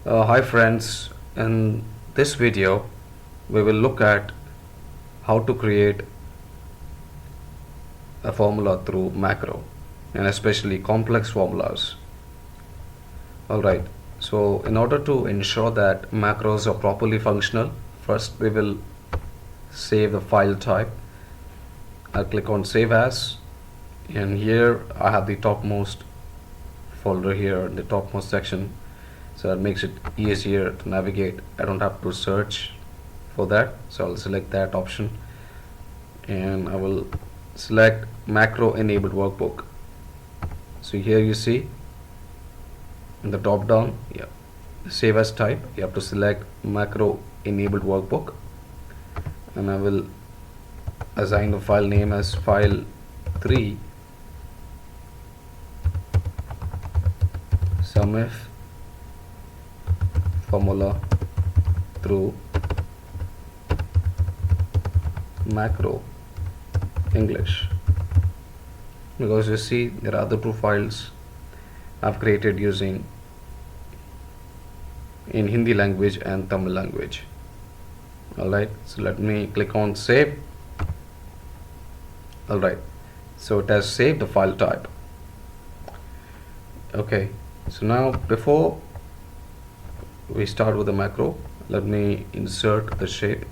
Hi friends, in this video we will look at how to create a formula through macro and especially complex formulas. Alright, so in order to ensure that macros are properly functional, first we will save the file type. I'll click on save as, and here I have the topmost folder here in the topmost section, so that makes it easier to navigate. I don't have to search for that, so I'll select that option and I will select macro enabled workbook. So here you see in the drop down, save as type, you have to select macro enabled workbook, and I will assign the file name as file 3 Sumif formula through macro English, because you see there are other two files I've created using in Hindi language and Tamil language. Alright, so let me click on save. Alright, so it has saved the file type. Okay, so now before we start with the macro, let me insert the shape.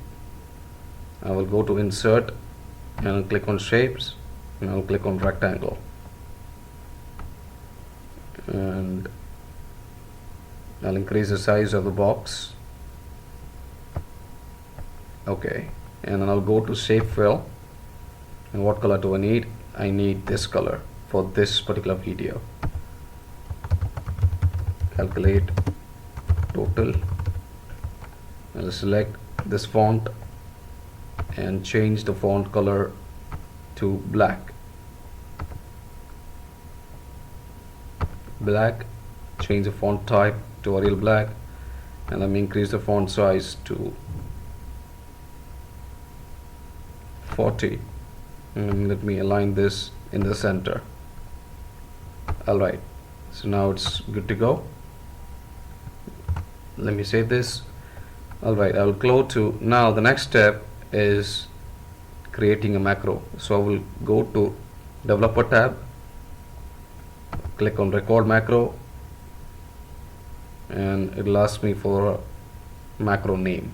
I will go to insert and I'll click on shapes and I'll click on rectangle, and I'll increase the size of the box. Okay, and then I'll go to shape fill, and what color do I need? I need this color for this particular video. Calculate total. I'll select this font and change the font color to black. Change the font type to Arial black, and let me increase the font size to 40, and let me align this in the center. Alright, so now it's good to go. Let me save this. Alright, I will go to, now the next step is creating a macro. So I will go to developer tab, click on record macro, and it will ask me for a macro name,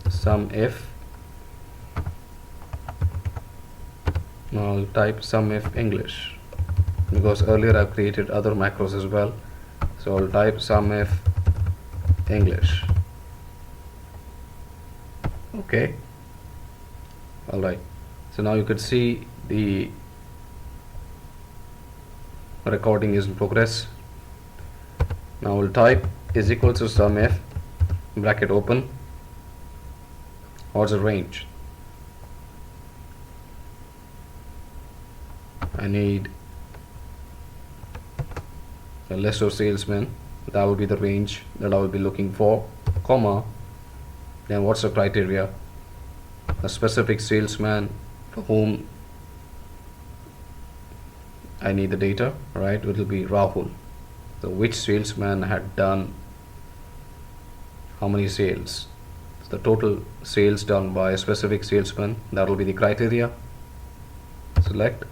Sumif. Now I'll type Sumif English, because earlier I've created other macros as well, so I'll type Sumif English. Okay, alright, so now you could see the recording is in progress. Now we'll type is equal to Sumif bracket open. What's the range? I need a list of salesmen. That will be the range that I will be looking for, comma, then what's the criteria? A specific salesman for whom I need the data, right? It will be Rahul. So which salesman had done how many sales? So the total sales done by a specific salesman, that will be the criteria. Select,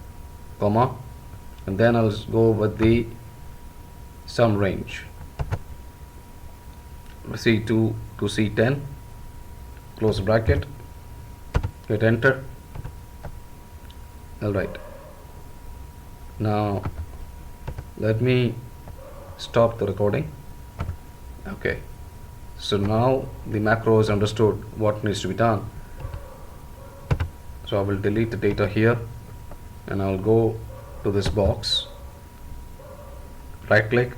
comma, and then I'll go with the sum range, C2 to C10, close bracket, hit enter. Alright, now let me stop the recording. Okay, so now the macro has understood what needs to be done. So I will delete the data here, and I'll go to this box, right click,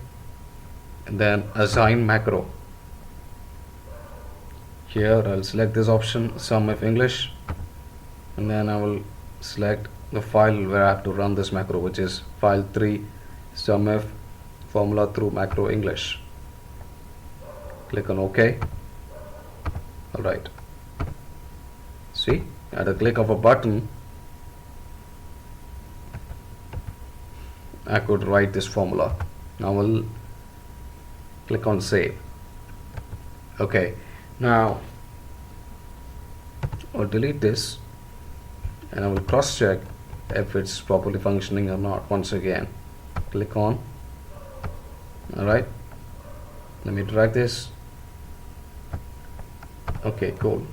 and then assign macro. Here I'll select this option, Sumif English, and then I will select the file where I have to run this macro, which is file 3 Sumif formula through macro English. Click on OK. Alright, see, at a click of a button I could write this formula. Now we'll Click on save. Okay, now I'll delete this and I will cross check if it's properly functioning or not. Once again, click on. Alright, let me drag this. Okay, cool.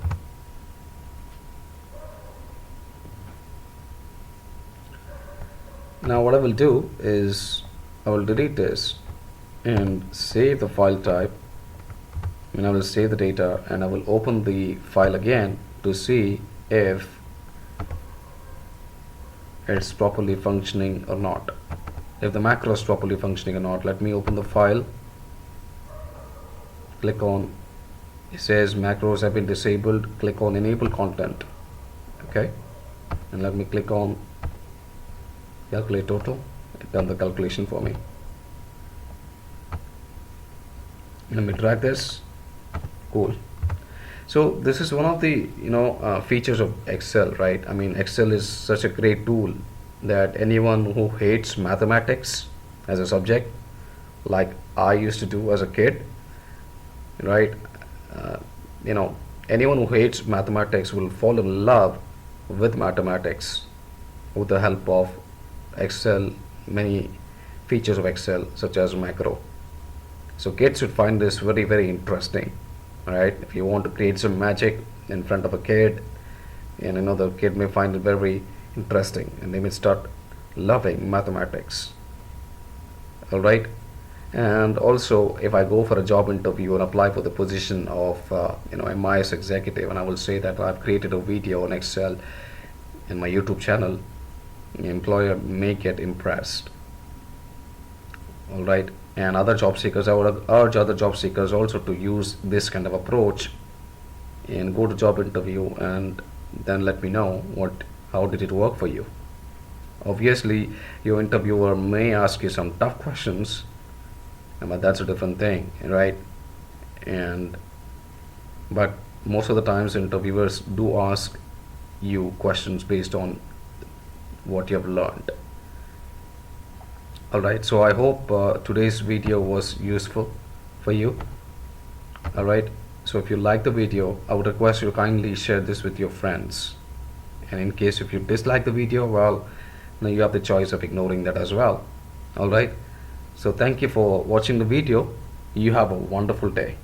Now what I will do is I will delete this and save the file type, and I will save the data, and I will open the file again to see if it's properly functioning or not, if the macro is properly functioning or not. Let me open the file, click on, it says macros have been disabled, click on enable content. Okay, and let me click on calculate total. It done the calculation for me. Let me drag this. Cool. So this is one of the features of Excel, right? I mean, Excel is such a great tool that anyone who hates mathematics as a subject, like I used to do as a kid, right? uh, Anyone who hates mathematics will fall in love with mathematics with the help of Excel, many features of Excel such as macro. So kids should find this very, very interesting. Right? If you want to create some magic in front of a kid, and the kid may find it very interesting and they may start loving mathematics. Alright? And also, if I go for a job interview and apply for the position of MIS executive, and I will say that I've created a video on Excel in my YouTube channel, the employer may get impressed. Alright, and other job seekers, I would urge other job seekers also to use this kind of approach and go to job interview and then let me know how did it work for you. Obviously your interviewer may ask you some tough questions, but that's a different thing, right? But most of the times interviewers do ask you questions based on what you have learned. Alright, so I hope today's video was useful for you. Alright, so if you like the video, I would request you to kindly share this with your friends. And in case if you dislike the video, well, now you have the choice of ignoring that as well. Alright, so thank you for watching the video. You have a wonderful day.